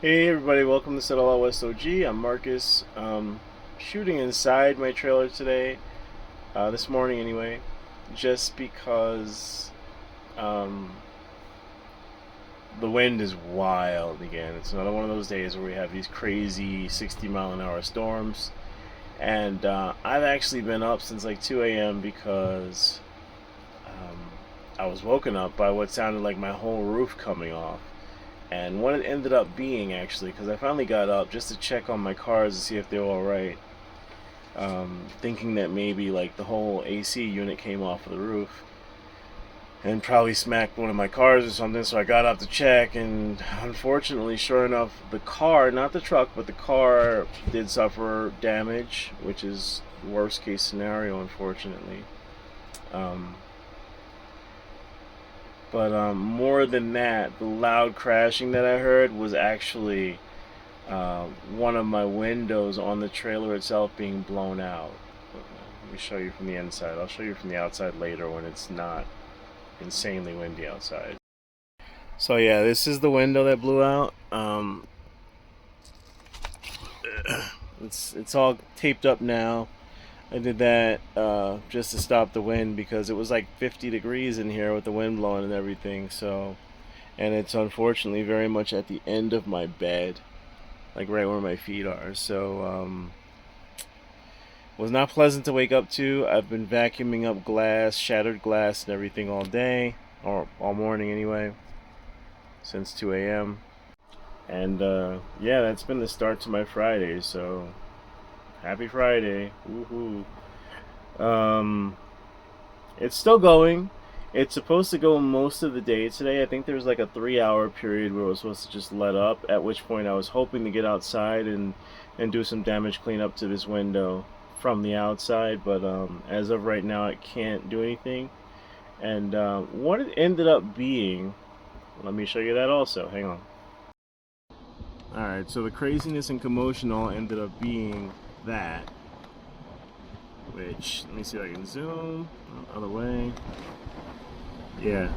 Hey everybody, welcome to Settle Out West OG. I'm Marcus. Shooting inside my trailer today, this morning anyway, just because um, the wind is wild again. It's another one of those days where we have these crazy 60-mile-an-hour storms, and I've actually been up since like 2 a.m. because um, I was woken up by what sounded like my whole roof coming off. And what it ended up being, actually, because I finally got up just to check on my cars to see if they were all right, thinking that maybe like the whole AC unit came off of the roof and probably smacked one of my cars or something. So I got up to check, and unfortunately, sure enough, the car, not the truck, but the car did suffer damage, which is worst case scenario, unfortunately. Um, but more than that, the loud crashing that I heard was actually one of my windows on the trailer itself being blown out. Let me show you from the inside. I'll show you from the outside later when it's not insanely windy outside. So yeah, this is the window that blew out. It's all taped up now. I did that just to stop the wind because it was like 50 degrees in here with the wind blowing and everything. So, and it's unfortunately very much at the end of my bed, like right where my feet are. So, was not pleasant to wake up to. I've been vacuuming up glass, shattered glass, and everything all day, or all morning anyway, since 2 a.m. And yeah, that's been the start to my Friday. So, happy Friday! Woohoo! Um, it's still going. It's supposed to go most of the day today. I think there's like a 3 hour period where it was supposed to just let up, at which point I was hoping to get outside and do some damage cleanup to this window from the outside. But as of right now, it can't do anything. And what it ended up being, let me show you that also. Hang on. Alright, so the craziness and commotion all ended up being that. Which, let me see if I can zoom. Other way. Yeah.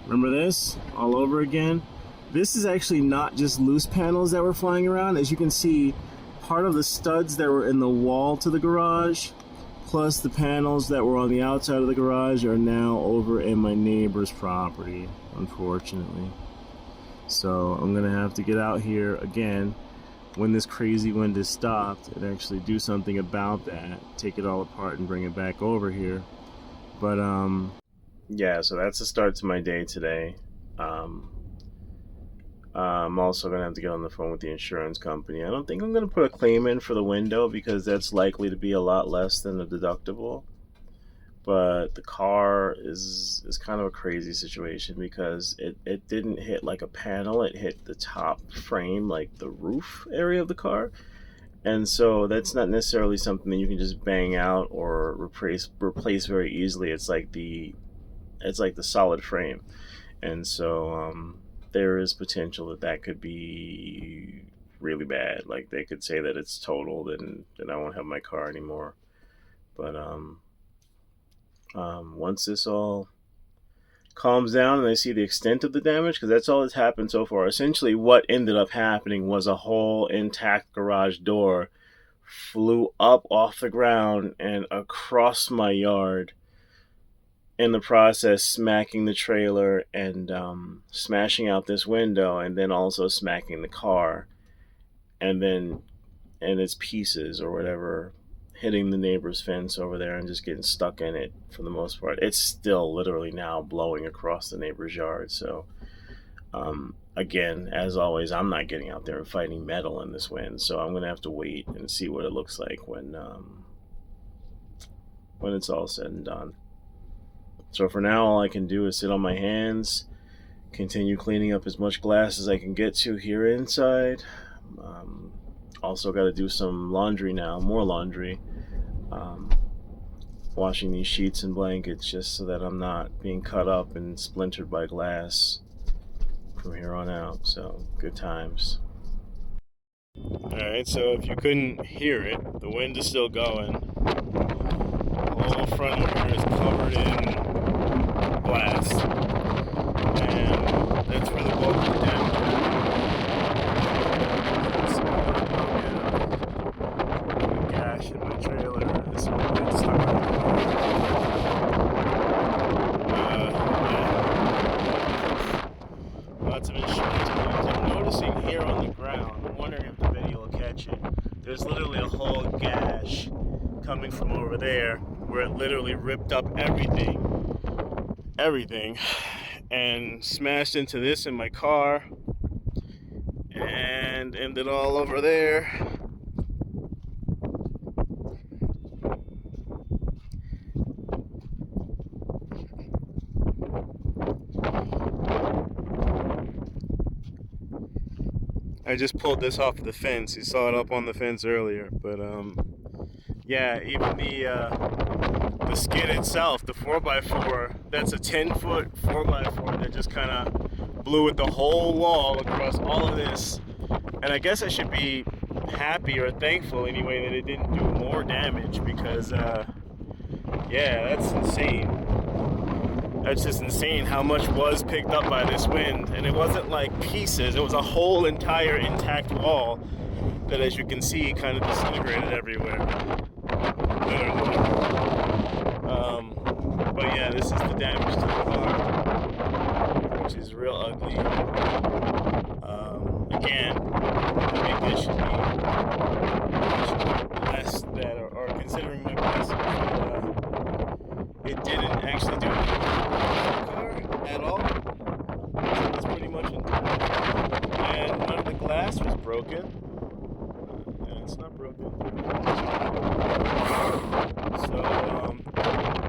Remember this? All over again? This is actually not just loose panels that were flying around. As you can see, part of the studs that were in the wall to the garage, plus the panels that were on the outside of the garage, are now over in my neighbor's property, unfortunately. So I'm gonna have to get out here again when this crazy wind is stopped and actually do something about that, take it all apart and bring it back over here. But yeah, so that's the start to my day today. I'm also gonna have to get on the phone with the insurance company. I don't think I'm gonna put a claim in for the window because that's likely to be a lot less than the deductible. But the car is kind of a crazy situation because it didn't hit like a panel, it hit the top frame, like the roof area of the car. And so that's not necessarily something that you can just bang out or replace very easily. It's like the solid frame. And so there is potential that that could be really bad. Like they could say that it's totaled and I won't have my car anymore. But once this all calms down and I see the extent of the damage, because that's all that's happened so far. Essentially, what ended up happening was a whole intact garage door flew up off the ground and across my yard, in the process smacking the trailer and smashing out this window, and then also smacking the car, and then and its pieces or whatever hitting the neighbor's fence over there and just getting stuck in it for the most part. It's still literally now blowing across the neighbor's yard. So again, as always, I'm not getting out there and fighting metal in this wind. So I'm gonna have to wait and see what it looks like when it's all said and done. So for now, all I can do is sit on my hands, continue cleaning up as much glass as I can get to here inside. Also got to do some laundry now, more laundry. Washing these sheets and blankets just so that I'm not being cut up and splintered by glass from here on out. So good times. Alright, so if you couldn't hear it, the wind is still going. The whole front of here is covered in glass. And that's where the bulk of the damage noticing here on the ground, I'm wondering if the video will catch it. There's literally a whole gash coming from over there where it literally ripped up everything, and smashed into this in my car and ended all over there. I just pulled this off of the fence. You saw it up on the fence earlier, but yeah, even the skid itself, the 4x4, that's a 10-foot 4x4 that just kind of blew with the whole wall across all of this. And I guess I should be happy or thankful anyway that it didn't do more damage, because yeah, that's insane. That's just insane how much was picked up by this wind. And it wasn't like pieces, it was a whole entire intact wall that, as you can see, kind of disintegrated everywhere. Literally. But yeah, this is the damage to the car, which is real ugly. Again, I think this should be blessed that, or considering my blessing, it didn't actually do anything to the car at all. So it's pretty much intact. And none of the glass was broken. And it's not broken. So,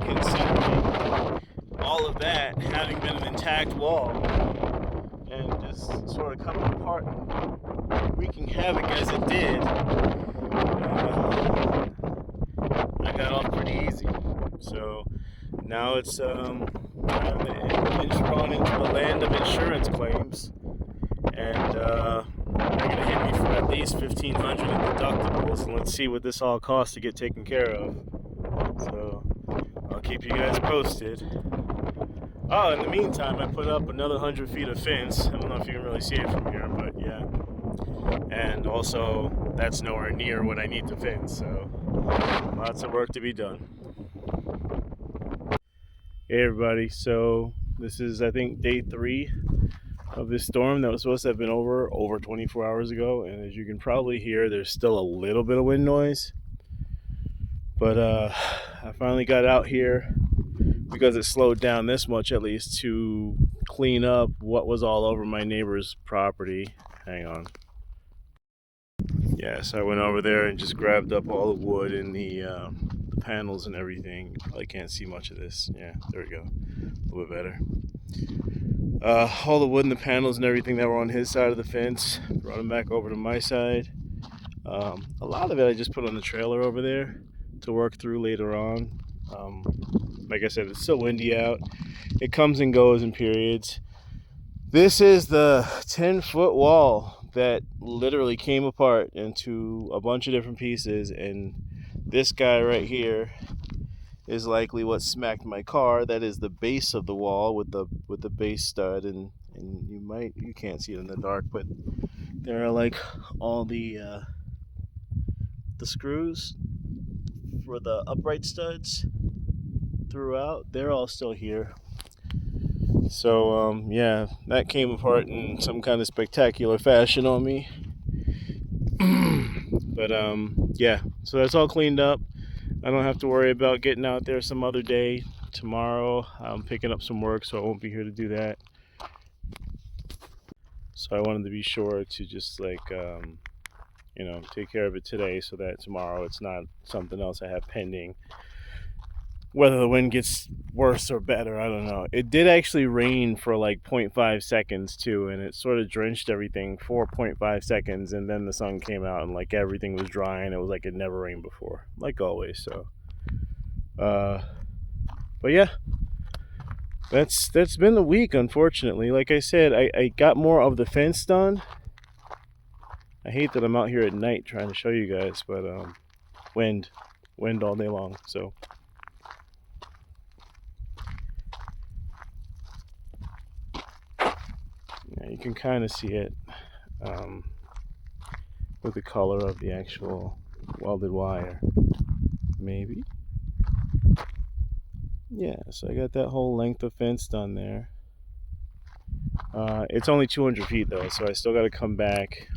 considering all of that having been an intact wall and just sort of coming apart and wreaking havoc as it did, I got off pretty easy. So now it's gone into the land of insurance claims, and they're gonna hit me for at least $1,500 in deductibles, and let's see what this all costs to get taken care of. So I'll keep you guys posted. Oh, in the meantime, I put up another 100 feet of fence. I don't know if you can really see it from here, but yeah. And also, that's nowhere near what I need to fence, so lots of work to be done. Hey everybody, so this is, I think, day 3 of this storm that was supposed to have been over 24 hours ago, and as you can probably hear, there's still a little bit of wind noise. But I finally got out here, because it slowed down this much at least, to clean up what was all over my neighbor's property. Hang on. Yeah, so I went over there and just grabbed up all the wood and the panels and everything. You probably can't see much of this. Yeah, there we go. A little bit better. All the wood and the panels and everything that were on his side of the fence, brought them back over to my side. A lot of it I just put on the trailer over there to work through later on. Like I said, it's still windy out. It comes and goes in periods. This is the 10-foot wall that literally came apart into a bunch of different pieces, and this guy right here is likely what smacked my car. That is the base of the wall with the base stud, and you can't see it in the dark, but there are like all the screws for the upright studs throughout. They're all still here. So yeah, that came apart in some kind of spectacular fashion on me. But yeah, so that's all cleaned up. I don't have to worry about getting out there some other day. Tomorrow I'm picking up some work, so I won't be here to do that. So I wanted to be sure to just like take care of it today, so that tomorrow it's not something else I have pending. Whether the wind gets worse or better, I don't know. It did actually rain for like 0.5 seconds too, and it sort of drenched everything for 0.5 seconds, and then the sun came out and like everything was dry, and it was like it never rained before, like always. So but yeah, that's been the week, unfortunately. Like I said, I got more of the fence done. I hate that I'm out here at night trying to show you guys, but wind all day long. So yeah, you can kind of see it with the color of the actual welded wire, maybe. Yeah, so I got that whole length of fence done there. It's only 200 feet though, so I still got to come back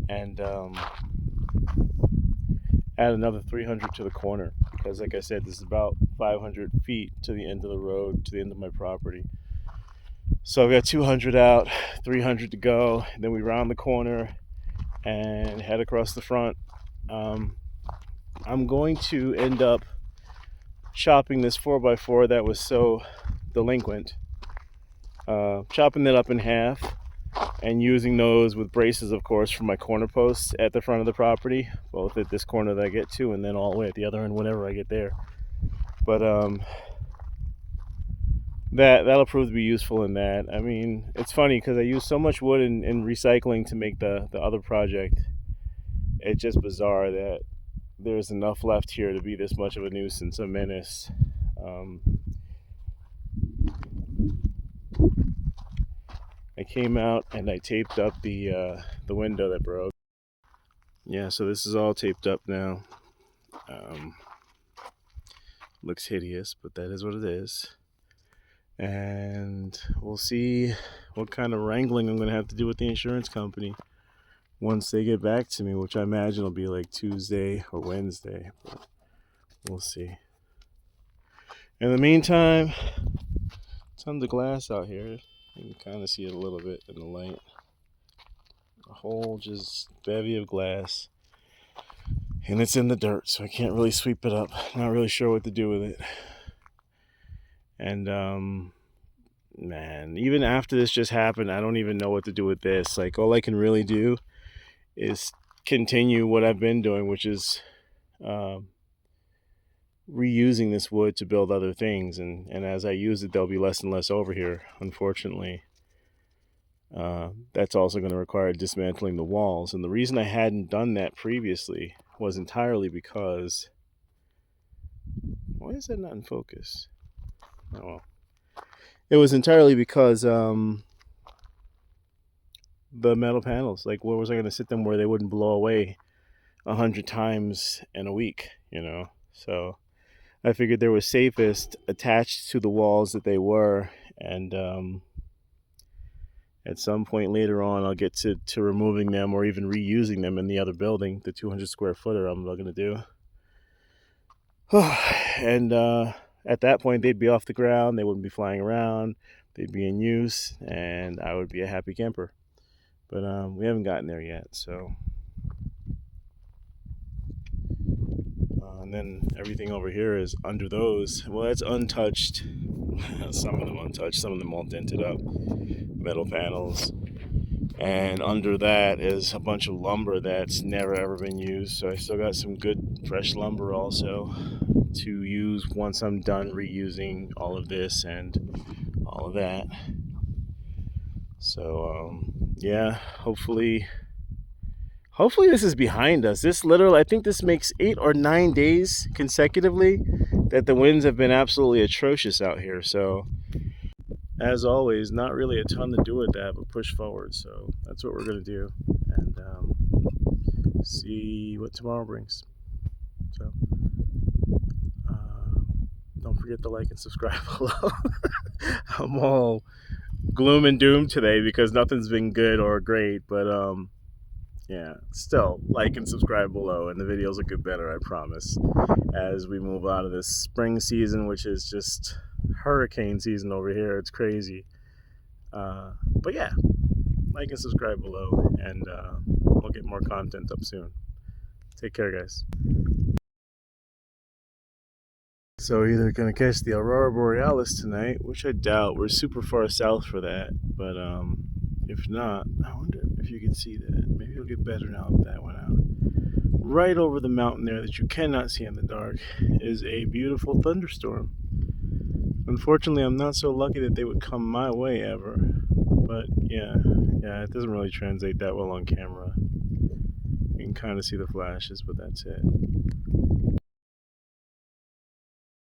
and add another 300 to the corner because, like I said, this is about 500 feet to the end of the road, to the end of my property. So I've got 200 out, 300 to go. Then we round the corner and head across the front. I'm going to end up chopping this 4x4 that was so delinquent, chopping it up in half and using those with braces, of course, for my corner posts at the front of the property, both at this corner that I get to and then all the way at the other end whenever I get there. But that'll prove to be useful in that. I mean, it's funny because I use so much wood in recycling to make the other project. It's just bizarre that there's enough left here to be this much of a nuisance, a menace. I came out and I taped up the window that broke. Yeah, so this is all taped up now. Looks hideous, but that is what it is. And we'll see what kind of wrangling I'm going to have to do with the insurance company once they get back to me, which I imagine will be like Tuesday or Wednesday. But we'll see. In the meantime, tons of glass out here. You can kind of see it a little bit in the light. A whole just bevy of glass. And it's in the dirt, so I can't really sweep it up. Not really sure what to do with it. And man, even after this just happened, I don't even know what to do with this. Like, all I can really do is continue what I've been doing, which is reusing this wood to build other things. And as I use it, there'll be less and less over here, unfortunately. That's also going to require dismantling the walls. And the reason I hadn't done that previously was entirely because... Why is that not in focus? Oh, well. It was entirely because the metal panels, like, where was I going to sit them where they wouldn't blow away 100 times in a week, you know? So I figured they were safest attached to the walls that they were, and at some point later on I'll get to removing them or even reusing them in the other building, the 200 square footer I'm going to do. And at that point they'd be off the ground, they wouldn't be flying around, they'd be in use, and I would be a happy camper. But we haven't gotten there yet, so... and then everything over here is under those. Well, it's untouched. Some of them untouched, some of them all dented up. Metal panels. And under that is a bunch of lumber that's never ever been used. So I still got some good fresh lumber also to use once I'm done reusing all of this and all of that. So yeah, hopefully this is behind us. This literally, I think this makes 8 or 9 days consecutively that the winds have been absolutely atrocious out here. So as always, not really a ton to do with that, but push forward. So that's what we're going to do, and see what tomorrow brings. So don't forget to like and subscribe below. I'm all gloom and doom today because nothing's been good or great, but yeah, still like and subscribe below, and the videos will get better, I promise, as we move out of this spring season, which is just hurricane season over here. It's crazy. But yeah, like and subscribe below, and we'll get more content up soon. Take care, guys. So we're either gonna catch the Aurora Borealis tonight, which I doubt. We're super far south for that, but if not, I wonder if you can see that. Maybe it'll get better now that that went out. Right over the mountain there that you cannot see in the dark is a beautiful thunderstorm. Unfortunately, I'm not so lucky that they would come my way ever. But yeah, it doesn't really translate that well on camera. You can kind of see the flashes, but that's it.